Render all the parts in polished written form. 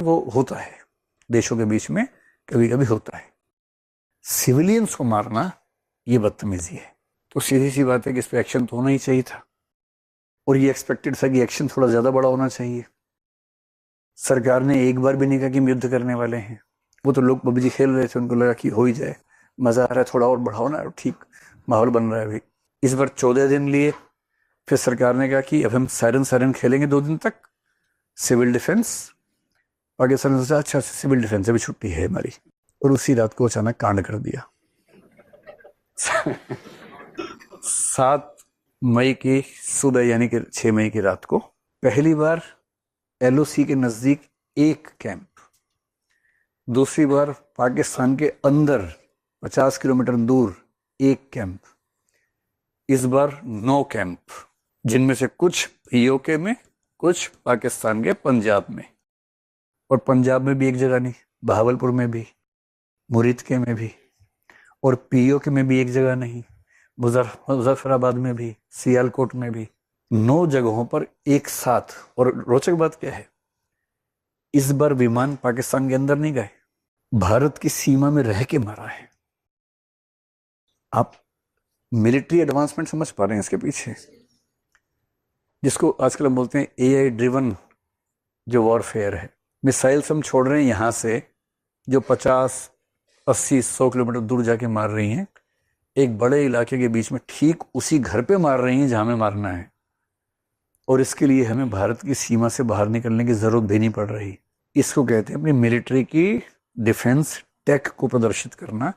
Deployment वो होता है, देशों के बीच में कभी कभी होता है। सिविलियंस को मारना ये बदतमीजी है। तो सीधी सी बात है कि इस पर एक्शन तो होना ही चाहिए था, और ये एक्सपेक्टेड था कि एक्शन थोड़ा ज्यादा बड़ा होना चाहिए। सरकार ने एक बार भी नहीं कहा कि हम युद्ध करने वाले हैं। वो तो लोग पबजी खेल रहे थे, उनको लगा कि हो ही जाए, मजा आ रहा है, थोड़ा और बढ़ाओ ना, ठीक माहौल बन रहा है अभी। इस बार 14 दिन लिए, फिर सरकार ने कहा कि अब हम सायरन खेलेंगे 2 दिन तक, सिविल डिफेंस। पाकिस्तान ने सोचा अच्छा सिविल डिफेंस अभी छुट्टी है हमारी, और उसी रात को अचानक कांड कर दिया। 7 मई की सुबह यानी कि 6 मई की रात को पहली बार LOC के नजदीक एक कैंप, दूसरी बार पाकिस्तान के अंदर 50 किलोमीटर दूर एक कैंप, इस बार 9 कैंप, जिनमें से कुछ POK में, कुछ पाकिस्तान के पंजाब में। और पंजाब में भी एक जगह नहीं, बहावलपुर में भी, मुरीदके में भी, और POK में भी एक जगह नहीं, मुजफ्फराबाद में भी, सियालकोट में भी, 9 जगहों पर एक साथ। और रोचक बात क्या है, इस बार विमान पाकिस्तान के अंदर नहीं गए, भारत की सीमा में रह के मारा है। आप मिलिट्री एडवांसमेंट समझ पा रहे हैं इसके पीछे, जिसको आजकल हम बोलते हैं AI ड्रिवन जो वॉरफेयर है। मिसाइल्स हम छोड़ रहे हैं यहां से, जो 50, 80, 100 किलोमीटर दूर जाके मार रही हैं, एक बड़े इलाके के बीच में ठीक उसी घर पे मार रही हैं जहां हमें मारना है। और इसके लिए हमें भारत की सीमा से बाहर निकलने की जरूरत भी नहीं पड़ रही। इसको कहते हैं अपनी मिलिट्री की डिफेंस टेक को प्रदर्शित करना,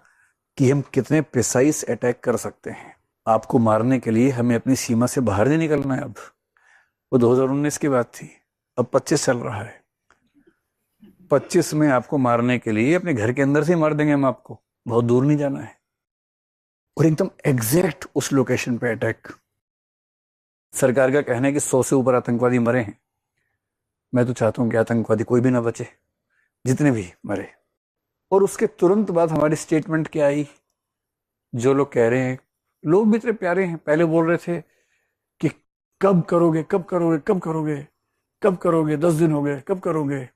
कि हम कितने प्रिसाइज अटैक कर सकते हैं। आपको मारने के लिए हमें अपनी सीमा से बाहर नहीं निकलना है। अब वो 2019 की बात थी, अब 25 चल रहा है। 25 में आपको मारने के लिए अपने घर के अंदर से ही मार देंगे हम आपको, बहुत दूर नहीं जाना है। और एकदम एग्जैक्ट उस लोकेशन पे अटैक। सरकार का कहना है कि 100 से ऊपर आतंकवादी मरे हैं। मैं तो चाहता हूं कि आतंकवादी कोई भी ना बचे, जितने भी मरे। और उसके तुरंत बाद हमारी स्टेटमेंट क्या आई, जो लोग कह रहे हैं, लोग भी इतने प्यारे हैं, पहले बोल रहे थे कि कब करोगे कब करोगे कब करोगे कब करोगे, 10 दिन हो गए, कब करोगे।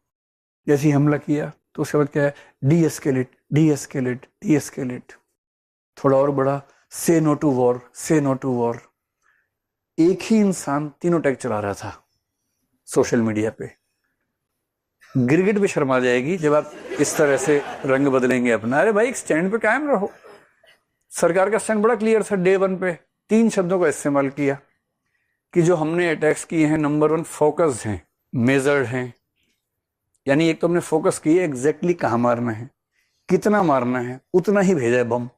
जैसे ही हमला किया तो उसके बाद क्या है, डीएस्केलेट डीएस्केलेट डीएस्केलेट, थोड़ा और बड़ा, से नो टू वॉर, से नो टू वॉर। एक ही इंसान तीनों टैग चला रहा था सोशल मीडिया पे। गिरगिट भी शर्मा जाएगी जब आप इस तरह से रंग बदलेंगे अपना। अरे भाई, एक स्टैंड पे कायम रहो। सरकार का स्टैंड बड़ा क्लियर था डे 1 पे, 3 शब्दों का इस्तेमाल किया कि जो हमने अटैक्स किए हैं, नंबर 1 फोकस्ड हैं, मेजर्ड हैं। यानी एक तो हमने फोकस किया एग्जैक्टली कहां मारना है, कितना मारना है, उतना ही भेजा है बम।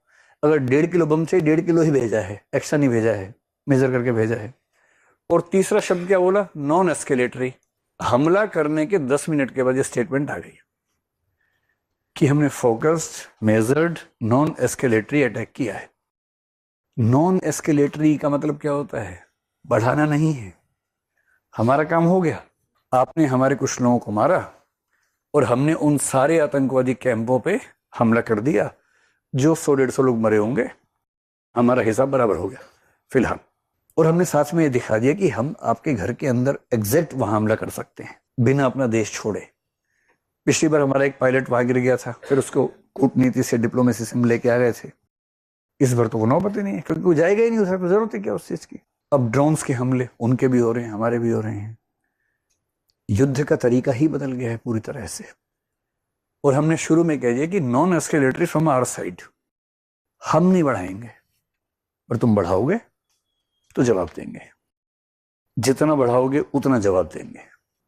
अगर 1.5 किलो बम चाहिए, 1.5 किलो ही भेजा है, एक्स्ट्रा नहीं भेजा है, मेजर करके भेजा है। और तीसरा शब्द क्या बोला, नॉन एस्केलेटरी। हमला करने के 10 मिनट के बाद ये स्टेटमेंट आ गई कि हमने focused, measured, non escalatory attack किया है। नॉन एस्केलेटरी का मतलब क्या होता है, बढ़ाना नहीं है। हमारा काम हो गया, आपने हमारे कुछ लोगों को मारा और हमने उन सारे आतंकवादी कैंपों पे हमला कर दिया, जो 100-150 लोग मरे होंगे, हमारा हिसाब बराबर हो गया फिलहाल। और हमने साथ में ये दिखा दिया कि हम आपके घर के अंदर एग्जैक्ट वहां हमला कर सकते हैं बिना अपना देश छोड़े। पिछली बार हमारा एक पायलट वहां गिर गया था, फिर उसको कूटनीति से, डिप्लोमेसी से हम लेके आ गए थे। इस बार तो वो नौबत ही नहीं है, क्योंकि वो जाएगा ही नहीं, उसे जरूरत है क्या उस चीज की। अब ड्रोन्स के हमले उनके भी हो रहे हैं, हमारे भी हो रहे हैं। युद्ध का तरीका ही बदल गया है पूरी तरह से। और हमने शुरू में कह दिया कि non escalatory from our side, हम नहीं बढ़ाएंगे, और तुम बढ़ाओगे तो जवाब देंगे, जितना बढ़ाओगे उतना जवाब देंगे।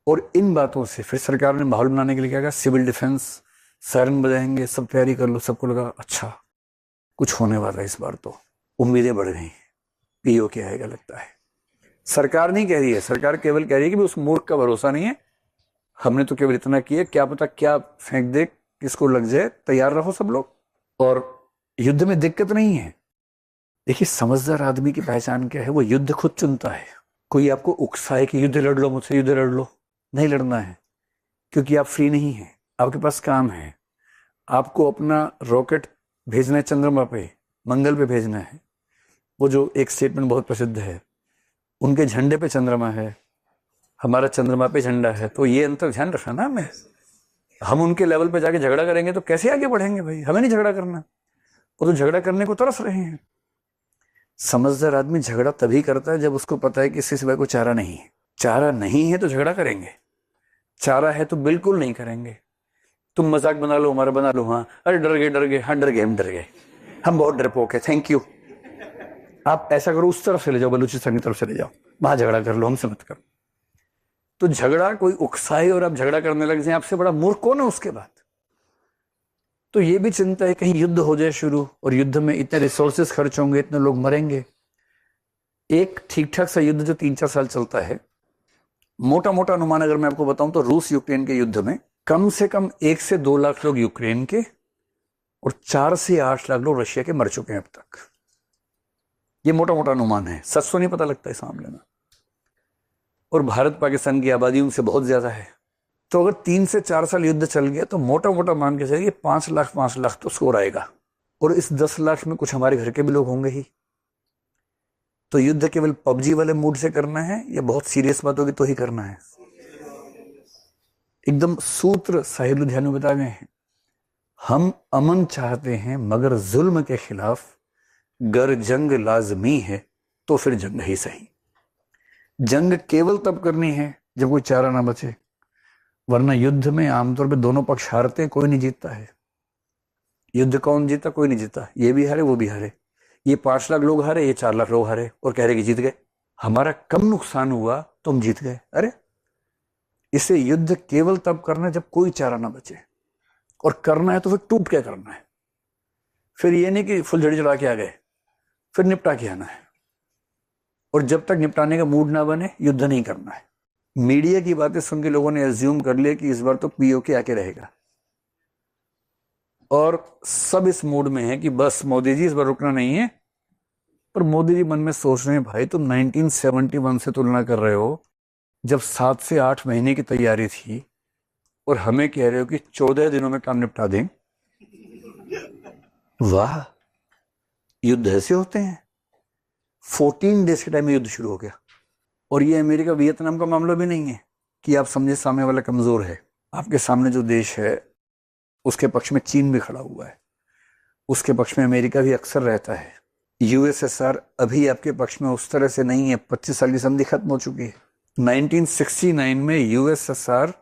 और इन बातों से फिर सरकार ने माहौल बनाने के लिए क्या कहा, सिविल डिफेंस, सायरन बजाएंगे, सब तैयारी कर लो। सबको लगा अच्छा कुछ होने वाला है इस बार, तो उम्मीदें बढ़ गई, POK आएगा लगता है। सरकार नहीं कह रही है, सरकार केवल कह रही है कि उस मूर्ख का भरोसा नहीं है, हमने तो केवल इतना किया, क्या पता क्या फेंक दे, किसको लग जाए, तैयार रहो सब लोग। और युद्ध में दिक्कत नहीं है। देखिए, समझदार आदमी की पहचान क्या है, वो युद्ध खुद चुनता है। कोई आपको उकसाए कि युद्ध लड़ लो, मुझसे युद्ध लड़ लो, नहीं लड़ना है, क्योंकि आप फ्री नहीं हैं, आपके पास काम है। आपको अपना रॉकेट भेजना है चंद्रमा पे, मंगल पे भेजना है। वो जो एक स्टेटमेंट बहुत प्रसिद्ध है, उनके झंडे पे चंद्रमा है, हमारा चंद्रमा पे झंडा है। तो ये अंतर ध्यान रखना ना हमें। हम उनके लेवल पे जाके झगड़ा करेंगे तो कैसे आगे बढ़ेंगे भाई? हमें नहीं झगड़ा करना, वो तो झगड़ा करने को तरस रहे हैं। समझदार आदमी झगड़ा तभी करता है जब उसको पता है कि इससे सिवाय कोई चारा नहीं है। चारा नहीं है तो झगड़ा करेंगे, चारा है तो बिल्कुल नहीं करेंगे। तुम मजाक बना लो, हमारा बना लो, हाँ अरे डर गए, हाँ डर गए, हम डर गए, हम बहुत डरपोक है, थैंक यू। आप ऐसा करो, उस तरफ से ले जाओ, बलूचिस्तान की तरफ से ले जाओ, वहां झगड़ा कर लो, हमसे मत करो। तो झगड़ा कोई उकसाए और आप झगड़ा करने लग जाए, आपसे बड़ा मूर्ख कौन है उसके बाद? तो ये भी चिंता है कहीं युद्ध हो जाए शुरू, और युद्ध में इतने रिसोर्सेस खर्च होंगे, इतने लोग मरेंगे। एक ठीक ठाक सा युद्ध जो 3-4 साल चलता है, मोटा मोटा अनुमान अगर मैं आपको बताऊं तो रूस यूक्रेन के युद्ध में कम से कम 1 से 2 लाख लोग यूक्रेन के और 4 से 8 लाख लोग रशिया के मर चुके हैं अब तक। ये मोटा मोटा अनुमान है, सच तो नहीं पता लगता इस मामले में। और भारत पाकिस्तान की आबादी उनसे बहुत ज्यादा है। तो अगर 3 से 4 साल युद्ध चल गया तो मोटा मोटा मान के चलिए 5 लाख तो स्कोर आएगा। और इस 10 लाख में कुछ हमारे घर के भी लोग होंगे ही। तो युद्ध केवल पबजी वाले मूड से करना है या बहुत सीरियस बात होगी तो ही करना है? एकदम सूत्र साहिब लुधियानवी बता गए हैं, हम अमन चाहते हैं मगर जुल्म के खिलाफ गर जंग लाजमी है तो फिर जंग ही सही। जंग केवल तब करनी है जब कोई चारा ना बचे, वरना युद्ध में आमतौर पे दोनों पक्ष हारते हैं, कोई नहीं जीतता है। युद्ध कौन जीता? कोई नहीं जीता, ये भी हारे वो भी हारे। ये 5 लाख लोग हारे, ये 4 लाख लोग हारे और कह रहे कि जीत गए। हमारा कम नुकसान हुआ तो हम जीत गए। अरे इसे युद्ध केवल तब करना है जब कोई चारा ना बचे, और करना है तो फिर टूट के करना है। फिर ये नहीं कि फुलझड़ी चढ़ा के आ गए, फिर निपटा के आना है। और जब तक निपटाने का मूड ना बने युद्ध नहीं करना है। मीडिया की बातें सुन के लोगों ने एज्यूम कर लिया कि इस बार तो पीओके आके रहेगा, और सब इस मूड में है कि बस मोदी जी इस बार रुकना नहीं है। पर मोदी जी मन में सोच रहे हैं, भाई तुम 1971 से तुलना कर रहे हो जब 7 से 8 महीने की तैयारी थी, और हमें कह रहे हो कि 14 दिनों में काम निपटा दें। वाह, युद्ध ऐसे होते हैं। 14 डेज के टाइम में युद्ध शुरू हो गया। और ये अमेरिका वियतनाम का मामला भी नहीं है कि आप समझे सामने वाला कमजोर है। आपके सामने जो देश है उसके पक्ष में चीन भी खड़ा हुआ है, उसके पक्ष में अमेरिका भी अक्सर रहता है। यूएसएसआर अभी आपके पक्ष में उस तरह से नहीं है, 25 साल की संधि खत्म हो चुकी है। 1969 में यूएसएसआर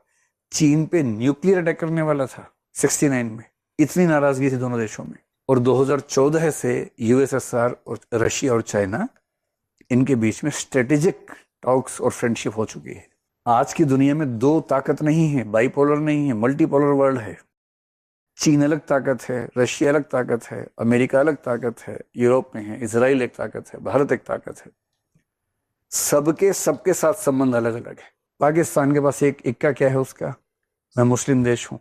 चीन पे न्यूक्लियर अटैक करने वाला था, 69 में। इतनी नाराजगी थी दोनों देशों में। और 2014 से यूएसएसआर और रशिया और चाइना, इनके बीच में स्ट्रेटेजिक टॉक्स और फ्रेंडशिप हो चुकी है। आज की दुनिया में 2 ताकत नहीं है, बाइपोलर नहीं है, मल्टीपोलर वर्ल्ड है। चीन अलग ताकत है, रशिया अलग ताकत है, अमेरिका अलग ताकत है, यूरोप में है, इजराइल एक ताकत है, भारत एक ताकत है। सबके सबके साथ संबंध अलग अलग है। पाकिस्तान के पास एक इक्का क्या है उसका, मैं मुस्लिम देश हूं,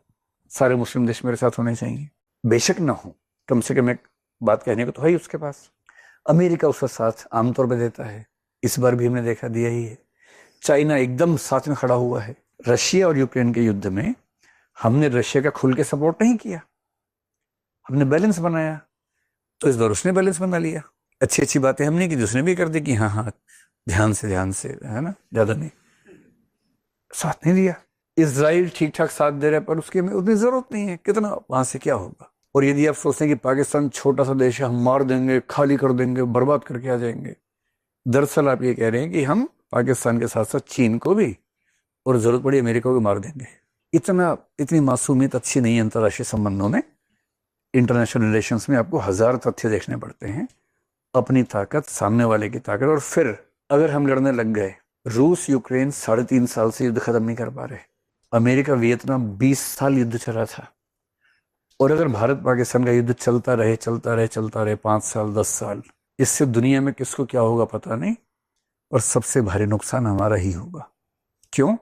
सारे मुस्लिम देश मेरे साथ होने चाहिए। बेशक ना हो, कम से कम एक बात कहने को तो है ही उसके पास। अमेरिका उसका साथ आमतौर पर देता है, इस बार भी हमने देखा दिया ही है। चाइना एकदम साथ में खड़ा हुआ है। रशिया और यूक्रेन के युद्ध में हमने रशिया का खुल के सपोर्ट नहीं किया, हमने बैलेंस बनाया। तो इस बार उसने बैलेंस बना लिया। अच्छी अच्छी बातें हमने की, उसने भी कर दी कि हाँ हाँ ध्यान से है ना, ज्यादा नहीं, साथ नहीं दिया। इजराइल ठीक ठाक साथ दे रहा है, पर उसकी हमें उतनी जरूरत नहीं है, कितना वहां से क्या होगा। और यदि आप सोचते हैं कि पाकिस्तान छोटा सा देश है, हम मार देंगे, खाली कर देंगे, बर्बाद करके आ जाएंगे, दरअसल आप ये कह रहे हैं कि हम पाकिस्तान के साथ साथ चीन को भी और जरूरत पड़ी अमेरिका को मार देंगे। इतनी मासूमियत अच्छी नहीं है अंतर्राष्ट्रीय संबंधों में। इंटरनेशनल रिलेशंस में आपको 1000 तथ्य देखने पड़ते हैं, अपनी ताकत, सामने वाले की ताकत। और फिर अगर हम लड़ने लग गए, रूस यूक्रेन 3.5 साल से युद्ध खत्म नहीं कर पा रहे, अमेरिका वियतनाम 20 साल युद्ध चला था। और अगर भारत पाकिस्तान का युद्ध चलता रहे 5 साल 10 साल, इससे दुनिया में किसको क्या होगा पता नहीं, और सबसे भारी नुकसान हमारा ही होगा। क्यों?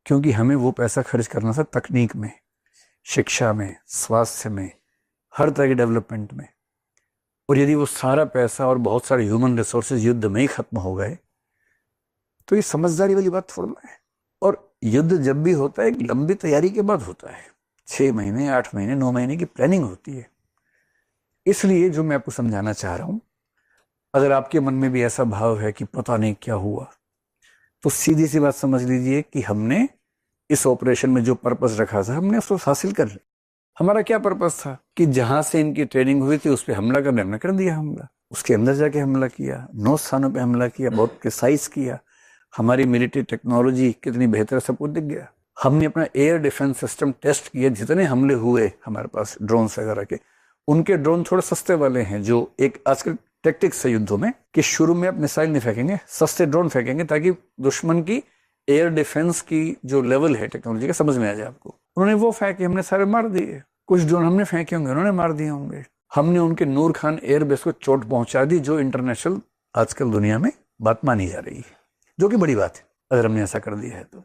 क्योंकि हमें वो पैसा खर्च करना था तकनीक में, शिक्षा में, स्वास्थ्य में, हर तरह के डेवलपमेंट में। और यदि वो सारा पैसा और बहुत सारे ह्यूमन रिसोर्सेज युद्ध में ही खत्म हो गए, तो ये समझदारी वाली बात थोड़ा है। और युद्ध जब भी होता है एक लंबी तैयारी के बाद होता है, 6 महीने, 8 महीने, 9 महीने की प्लानिंग होती है। इसलिए जो मैं आपको समझाना चाह रहा हूं, अगर आपके मन में भी ऐसा भाव है कि पता नहीं क्या हुआ, तो सीधी सी बात समझ लीजिए कि हमने इस ऑपरेशन में जो पर्पस रखा था हमने उसको हासिल कर लिया। हमारा क्या पर्पस था कि जहां से इनकी ट्रेनिंग हुई थी उस पर हमला करने, हमने कर दिया हमला। उसके अंदर जाके हमला किया, 9 स्थानों पे हमला किया, बहुत प्रिसाइज किया। हमारी मिलिट्री टेक्नोलॉजी कितनी बेहतर, सबको दिख गया। हमने अपना एयर डिफेंस सिस्टम टेस्ट किया। जितने हमले हुए हमारे पास ड्रोन वगैरह के, उनके ड्रोन थोड़े सस्ते वाले हैं, जो एक आजकल टेक्टिक्स है युद्धों में कि शुरू में आप मिसाइल नहीं फेंकेंगे, सस्ते ड्रोन फेंकेंगे ताकि दुश्मन की एयर डिफेंस की जो लेवल है टेक्नोलॉजी का समझ में आ जाए आपको। उन्होंने वो फेंके, हमने सारे मार दिए। कुछ ड्रोन हमने फेंके होंगे, उन्होंने मार दिए होंगे। हमने उनके नूर खान एयरबेस को चोट पहुंचा दी, जो इंटरनेशनल आजकल दुनिया में बात मानी जा रही है, जो कि बड़ी बात है अगर हमने ऐसा कर दिया है तो।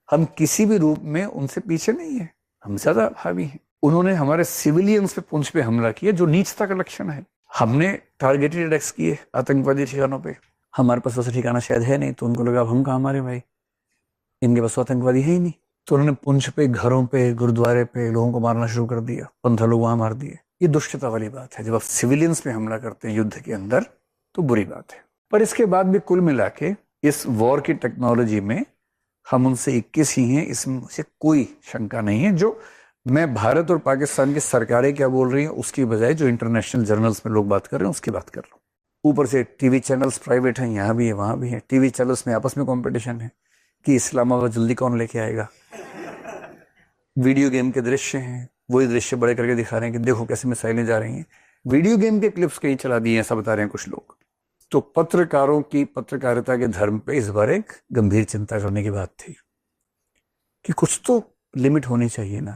हम किसी भी रूप में उनसे पीछे नहीं है, हम ज्यादा हावी हैं। उन्होंने हमारे सिविलियंस पे, पुंछ पे हमला किया, जो नीचता का लक्षण है। हमने टारगेटेड अटैक्स किए आतंकवादी ठिकानों पे। हमारे पास वैसा ठिकाना शायद है नहीं, तो उनको लगा हम कहाँ मारे भाई, इनके पास आतंकवादी है ही नहीं। तो उन्होंने पुंछ पे, घरों पे, गुरुद्वारे पे लोगों को मारना शुरू कर दिया। 15 लोग वहां मार दिए। ये दुष्टता वाली बात है। जब आप सिविलियंस पे हमला करते हैं युद्ध के अंदर तो बुरी बात है। पर इसके बाद भी कुल मिला के इस वॉर की टेक्नोलॉजी में हम उनसे 21 ही हैं, इसमें मुझे कोई शंका नहीं है। जो मैं भारत और पाकिस्तान की सरकारें क्या बोल रही हैं उसकी बजाय जो इंटरनेशनल जर्नल्स में लोग बात कर रहे हैं उसकी बात कर रहा हूँ। ऊपर से टीवी चैनल्स प्राइवेट हैं, यहाँ भी है वहां भी है। टीवी चैनल्स में आपस में कंपटीशन है कि इस्लामाबाद जल्दी कौन लेके आएगा। वीडियो गेम के दृश्य हैं, वही दृश्य बड़े करके दिखा रहे हैं कि देखो कैसे मिसाइलें जा रही हैं। वीडियो गेम के क्लिप्स कहीं चला दिए, ऐसा बता रहे हैं कुछ लोग। तो पत्रकारों की पत्रकारिता के धर्म पे इस बार एक गंभीर चिंता करने की बात थी कि कुछ तो लिमिट होनी चाहिए ना।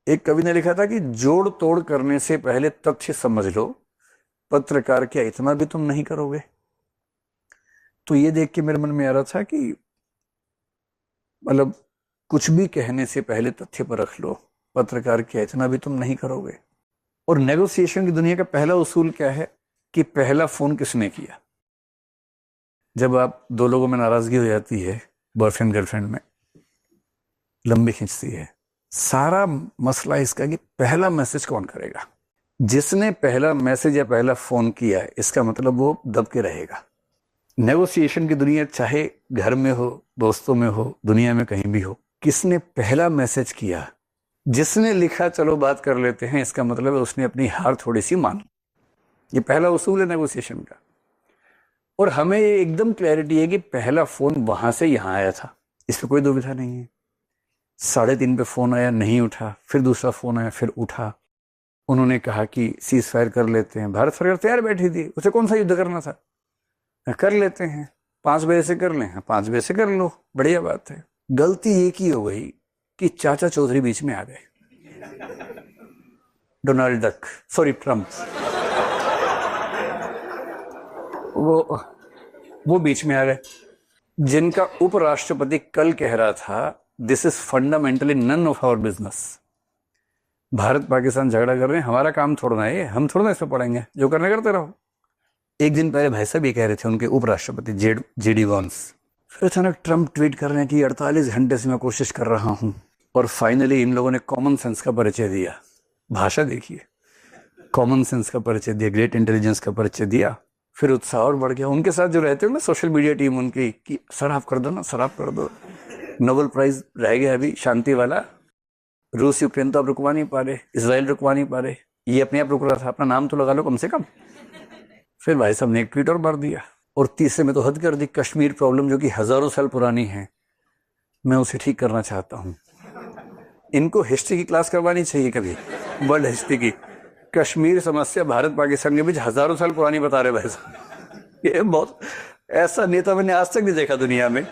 एक कवि ने लिखा था कि जोड़ तोड़ करने से पहले तथ्य समझ लो, पत्रकार क्या इतना भी तुम नहीं करोगे। तो ये देख के मेरे मन में आ रहा था कि मतलब कुछ भी कहने से पहले तथ्य पर रख लो, पत्रकार क्या इतना भी तुम नहीं करोगे। और नेगोशिएशन की दुनिया का पहला उसूल क्या है कि पहला फोन किसने किया। जब आप दो लोगों में नाराजगी हो जाती है, बॉयफ्रेंड गर्लफ्रेंड में लंबी खींचती है, सारा मसला इसका कि पहला मैसेज कौन करेगा। जिसने पहला मैसेज या पहला फोन किया है इसका मतलब वो दब के रहेगा। नेगोशिएशन की दुनिया चाहे घर में हो, दोस्तों में हो, दुनिया में कहीं भी हो, किसने पहला मैसेज किया, जिसने लिखा चलो बात कर लेते हैं, इसका मतलब है उसने अपनी हार थोड़ी सी मान। ये पहला उसूल है नेगोशिएशन का। और हमें ये एकदम क्लैरिटी है कि पहला फोन वहां से यहां आया था, इसमें कोई दुविधा नहीं है। 3:30 पे फोन आया, नहीं उठा, फिर दूसरा फोन आया, फिर उठा। उन्होंने कहा कि सीज फायर कर लेते हैं। भारत सरकार तैयार बैठी थी, उसे कौन सा युद्ध करना था, कर लेते हैं, 5 बजे से कर लें, 5 बजे से कर लो, बढ़िया बात है। गलती ये की हो गई कि चाचा चौधरी बीच में आ गए, डोनाल्ड डक, सॉरी ट्रम्प, वो बीच में आ गए। जिनका उपराष्ट्रपति कल कह रहा था this is fundamentally none of our business. Bharat Pakistan झगड़ा कर रहे हैं, हमारा काम थोड़ा है, हम थोड़ा इसमें पड़ेंगे, जो करने करते रहो। एक दिन पहले भाई साहब ये कह रहे थे उनके उपराष्ट्रपति जेडी वॉन्स। फिर अचानक ट्रम्प ट्वीट कर रहे हैं कि 48 घंटे से मैं कोशिश कर रहा हूं। और फाइनली इन लोगों ने कॉमन सेंस का परिचय दिया। भाषा देखिए, कॉमन सेंस का परिचय दिया, ग्रेट इंटेलिजेंस का परिचय दिया। फिर उत्साह और बढ़ गया। उनके साथ जो रहते हो ना सोशल मीडिया टीम उनकी, कि सर आप कर दो ना, सर आप कर दो। नोबेल प्राइज रह गया अभी शांति वाला। रूस यूक्रेन तो आप रुकवा नहीं पा रहे, इसराइल रुकवा नहीं पा रहे, ये अपने आप रुक रहा था, अपना नाम तो लगा लो कम से कम। फिर भाई साहब ने एक ट्वीट और मार दिया। और तीसरे में तो हद कर दी, कश्मीर प्रॉब्लम जो कि हजारों साल पुरानी है, मैं उसे ठीक करना चाहता हूं। इनको हिस्ट्री की क्लास करवानी चाहिए कभी, वर्ल्ड हिस्ट्री की। कश्मीर समस्या भारत पाकिस्तान के बीच हजारों साल पुरानी बता रहे भाई साहब। ये बहुत ऐसा नेता मैंने आज तक नहीं देखा दुनिया में।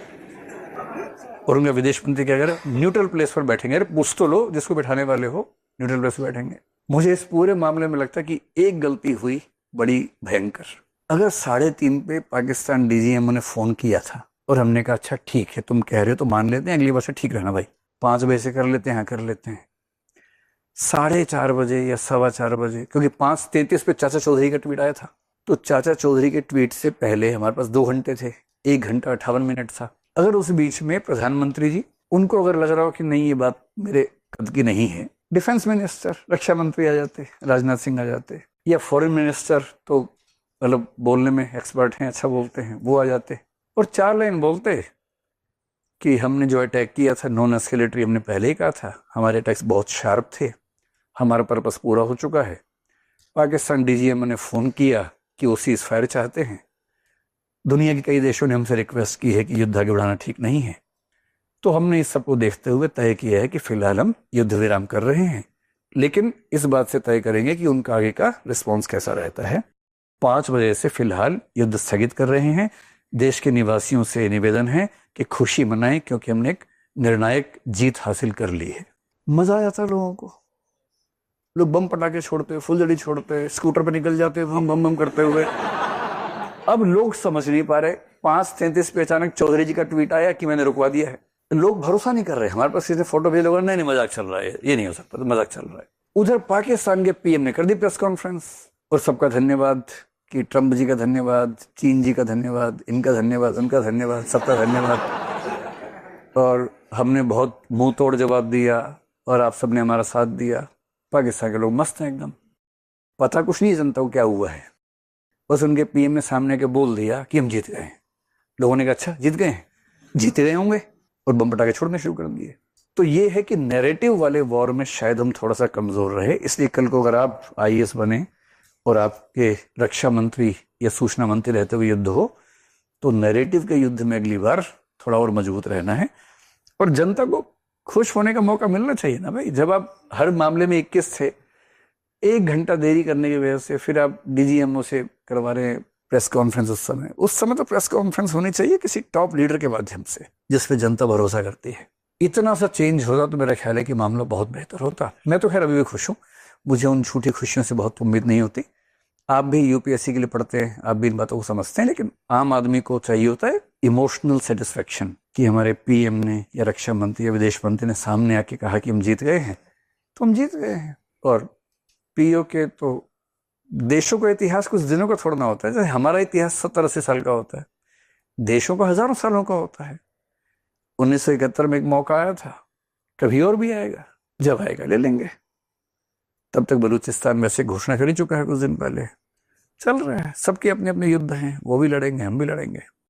और उनका विदेश मंत्री क्या करे, न्यूट्रल प्लेस पर बैठेंगे। अरे पूछ तो लो जिसको बैठाने वाले हो, न्यूट्रल प्लेस पर बैठेंगे। मुझे इस पूरे मामले में लगता है कि एक गलती हुई बड़ी भयंकर। अगर 3:30 पे पाकिस्तान डीजीएमओ ने फोन किया था और हमने कहा अच्छा ठीक है तुम कह रहे हो तो मान लेते हैं, अगली बार से ठीक रहना भाई, 5 बजे से कर लेते हैं, हाँ कर लेते हैं। 4:30 बजे या 4:15 बजे, क्योंकि 5:33 पे चाचा चौधरी का ट्वीट आया था, तो चाचा चौधरी के ट्वीट से पहले हमारे पास 2 घंटे थे, 1 घंटा 58 मिनट था। अगर उस बीच में प्रधानमंत्री जी, उनको अगर लग रहा हो कि नहीं ये बात मेरे कद की नहीं है, डिफेंस मिनिस्टर, रक्षा मंत्री आ जाते, राजनाथ सिंह आ जाते, या फॉरेन मिनिस्टर तो मतलब बोलने में एक्सपर्ट हैं, अच्छा बोलते हैं, वो आ जाते और 4 लाइन बोलते कि हमने जो अटैक किया था नॉन एस्केलेटरी, हमने पहले ही कहा था, हमारे अटैक्स बहुत शार्प थे, हमारा पर्पस पूरा हो चुका है। पाकिस्तान डीजीएमओ ने फ़ोन किया कि वो सीज फायर चाहते हैं। दुनिया के कई देशों ने हमसे रिक्वेस्ट की है कि युद्ध आगे बढ़ाना ठीक नहीं है। तो हमने इस सबको देखते हुए तय किया है कि फिलहाल हम युद्ध विराम कर रहे हैं, लेकिन इस बात से तय करेंगे कि उनका आगे का रिस्पॉन्स कैसा रहता है। 5 बजे से फिलहाल युद्ध स्थगित कर रहे हैं। देश के निवासियों से निवेदन है कि खुशी मनाएं, क्योंकि हमने एक निर्णायक जीत हासिल कर ली है। मजा आ जाता है लोगों को। लोग बम पटाखे छोड़ते, फुलझड़ी छोड़ते, स्कूटर पर निकल जाते बम बम बम करते हुए। अब लोग समझ नहीं पा रहे। 5:33 पे अचानक चौधरी जी का ट्वीट आया कि मैंने रुकवा दिया है। लोग भरोसा नहीं कर रहे। हमारे पास किसी ने फोटो भेज लोगों ने, नहीं मजाक चल रहा है, ये नहीं हो सकता, तो मजाक चल रहा है। उधर पाकिस्तान के पीएम ने कर दी प्रेस कॉन्फ्रेंस, और सबका धन्यवाद कि ट्रंप जी का धन्यवाद, चीन जी का धन्यवाद, इनका धन्यवाद, उनका धन्यवाद, सबका धन्यवाद। और हमने बहुत मुंह तोड़ जवाब दिया और आप सबने हमारा साथ दिया। पाकिस्तान के लोग मस्त हैं एकदम, पता कुछ नहीं जनता को क्या हुआ है। बस उनके पीएम ने सामने के बोल दिया कि हम जीत गए हैं। लोगों ने कहा अच्छा जीत गए हैं, जीते गए होंगे, और बम पटाखे छोड़ने शुरू कर दिए। तो ये है कि नैरेटिव वाले वॉर में शायद हम थोड़ा सा कमजोर रहे। इसलिए कल को अगर आप आईएएस बने और आपके रक्षा मंत्री या सूचना मंत्री रहते हुए युद्ध हो, तो नैरेटिव के युद्ध में अगली बार थोड़ा और मजबूत रहना है। और जनता को खुश होने का मौका मिलना चाहिए ना भाई। जब आप हर मामले में 21 थे, 1 घंटा देरी करने की वजह से फिर आप डीजीएमओ से करवा रहे हैं प्रेस कॉन्फ्रेंस। उस समय तो प्रेस कॉन्फ्रेंस होनी चाहिए किसी टॉप लीडर के माध्यम से, जिस पे जनता भरोसा करती है। इतना सा चेंज होता तो मेरा ख्याल है कि मामला बहुत बेहतर होता। मैं तो खैर अभी भी खुश हूँ, मुझे उन झूठी खुशियों से बहुत उम्मीद नहीं होती। आप भी यूपीएससी के लिए पढ़ते हैं, आप भी इन बातों को समझते हैं, लेकिन आम आदमी को चाहिए होता है इमोशनल सेटिस्फेक्शन कि हमारे पीएम ने या रक्षा मंत्री या विदेश मंत्री ने सामने आके कहा कि हम जीत गए हैं, तो हम जीत गए हैं। और पीओ के तो देशों का इतिहास कुछ दिनों का थोड़ा ना होता है। जैसे हमारा इतिहास 70-80 साल का होता है, देशों का हजारों सालों का होता है। 1971 में एक मौका आया था, कभी और भी आएगा, जब आएगा ले लेंगे। तब तक बलूचिस्तान वैसे घोषणा कर ही चुका है कुछ दिन पहले। चल रहा है, सबके अपने अपने युद्ध हैं, वो भी लड़ेंगे, हम भी लड़ेंगे।